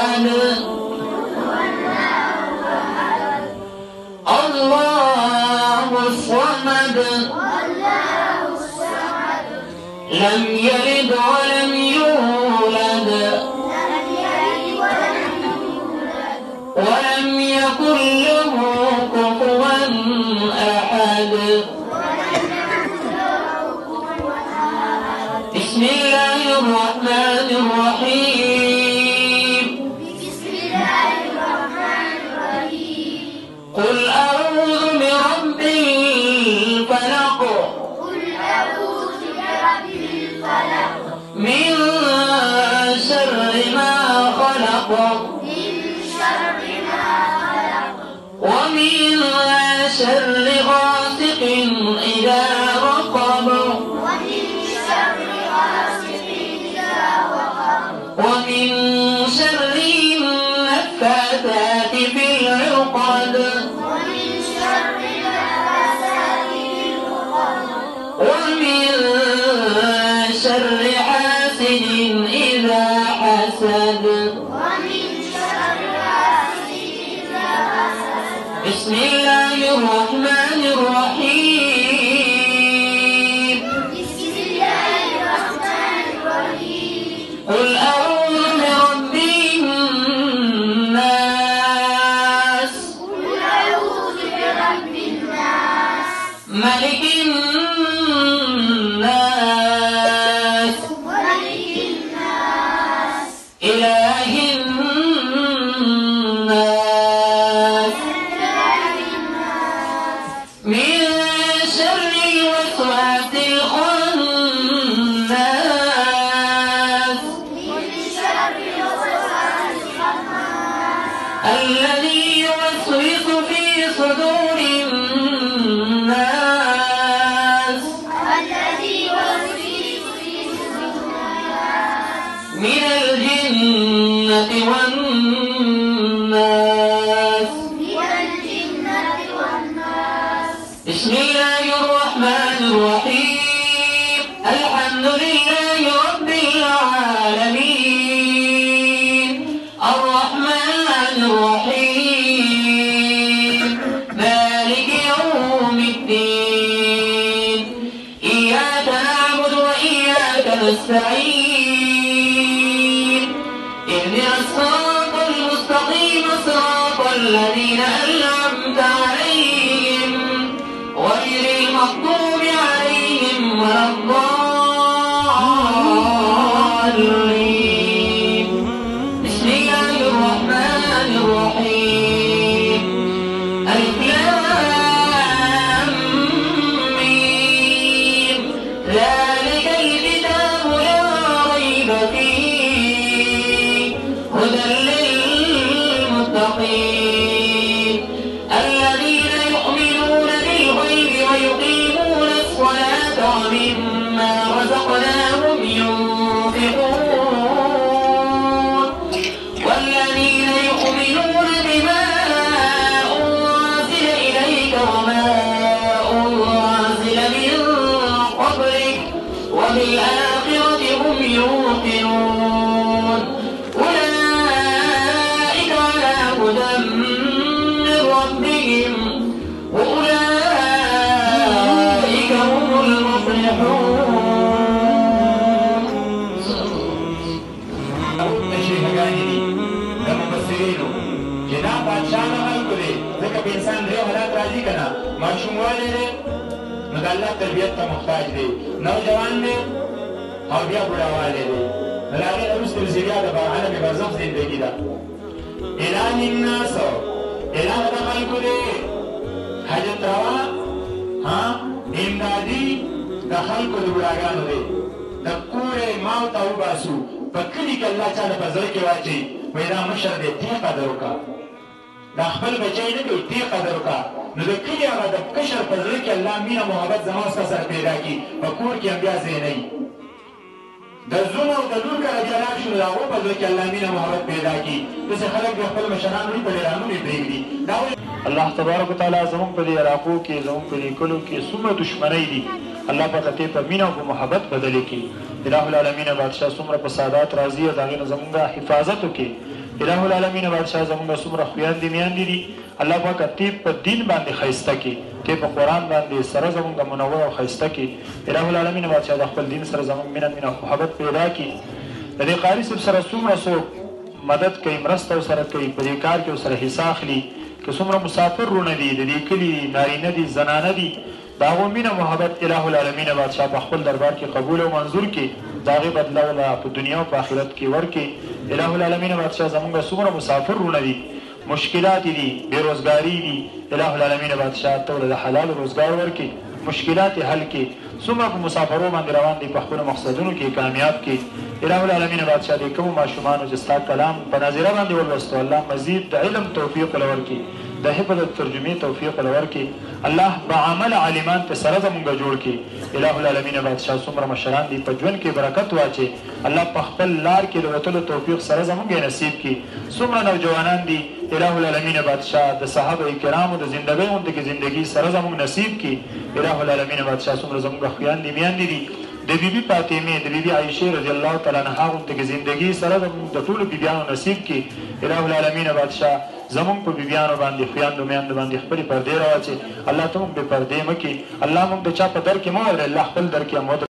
أحد الله الصمد لم يلد ولم يولد ولم يكن له كفوا أحد بسم الله الرحمن الرحيم قل أعوذ برب الفلق من شر ما خلق ومن شر غاسق إذا وقب ومن شر النفاثات في العقد ومن شر حاسد إذا حسد بسم الله الرحمن الرحيم قل أعوذ برب الناس ملك الناس إله الناس من شر الوسواس الخناس الذي يوسوس في صدور الناس من الجنة والناس بسم الله الرحمن الرحيم الحمد لله رب العالمين الرحمن الرحيم مالك يوم الدين إياك نعبد وإياك نستعين اهدنا الصراط المستقيم صراط الذين أنعمت عليهم غير المغضوب عليهم ولا الضالين بسم الله الرحمن الرحيم ألف لام ميم ذلك الكتاب لا ريب فيه هدى للمتقين الذين يؤمنون بالغيب ويقيمون الصلاة ومما رزقناهم ينفقون والذين يؤمنون بما أنزل إليك وما أنزل من قبلك وبالآخرة هم يوقنون أولئك على هدى من ربهم وأولئك هم المفلحون جناب بادشاہ نہ خلق دے ذکر انسان ریو حالات راضی کنا معشوم والے دے نو اللہ تربیت کا محتاج دے نوجوان دے اور بیا بڑا والے دے ملاقی ارست الزیادہ دا عالم برزخ زندگی دا الہ الناس الہ دا خلق دے حجت روا امدادی دا خلق دا بڑاگانو دے دا کورے ماو تاو باسو پکلی که اللہ چاہتا پزرکی واچی ویدا مشر دے تی قدر کا دا خپل بچائی نکو تی قدر کا نو دا کلی آغا دا کشر پزرکی اللہ مینا محبت زمان کا سر پیدا کی وکور کی انبیاء زینئی دا زون او دا لور کا رجی علاق شنو دا غو پزرکی اللہ مینا محبت پیدا کی جسے خلق دا خپل مشران نوی پلیرانو نی پریگی اللہ تبارک و تعالی زمان پلی عراقو کی زمان پلی کلو کی سمر دشمنی دی اللہ پا قطع پا مینا و محبت بدلے کی الہ العالمین بادشاہ سمر پا سادات راضی داغی نظمونگا حفاظتو کی الہ العالمین بادشاہ زمونږ څومره خویندې میندې دي الله پاکه تی په دین باندې ښایسته کړي تی په قرآن باندې سره زمونږ منور او ښایسته کړي الہ العالمین بادشاہ د خپل دین سره زمونږ مینه محبت پیدا کړي د دې قاري صاحب سره څومره څوک مدد کوي مرسته ورسره کوي په دې کار کې ورسره حصه اخلي که څومره مسافر رونه دي د دې کلي نارینه دي زنانه دي د هغو مینه محبت الہ العالمین بادشاہ په خپل دربار کې قبول او منظور کړي د هغې بدله وله په دنیا او په آخرت کې ورکړي الہ العالمین بادشاہ زمونږ څومره مسافر رونه دي مشکلات دي بېروزګاري دي الہ العالمین بادشاہ ته ورله د حلال روزګار ورکړي مشکلات حل کې څومره په مسافرو باندې روان دي په خپلو مقصدونو کې کامیاب کړي الہ العالمین بادشاہ د کومو ماشومانو چې ستا کلام په ناظره باندې ولوستو الله مزید د علم توفیق له ورکړي د حفظ د ترجمې توفیق له ورکړي الله بعمل عالمان په سره زمونږ جوړ کړي الہ العالمین بادشاہ څومره مشران دي په ژوند کې برکت واچي الله په خپل لار کې د وتلو توفیق سره زمونږ نصیب کړي څومره نوجوانان دي الہ العالمین بادشاہ د صحابه کرامو د زندګۍ غوندې کې زندګي سره زمونږ نصیب کړي الہ العالمین بادشاہ څومره زمونږ خویندې میندې دي د بیبي فاطمې د بیبي عایشې رضی الله تعالی عنها غوندې کې زندګي سره د ټولو بیبیانو نصیب کړي الہ العالمین بادشاہ زمونږ په بیبیانو باندې خویندو میندو باندې خپلې پردې راواچي الله ته موږ بې پردې مه کړي الله موږ د چا په در کې مه ودرې الله خپل در کې هم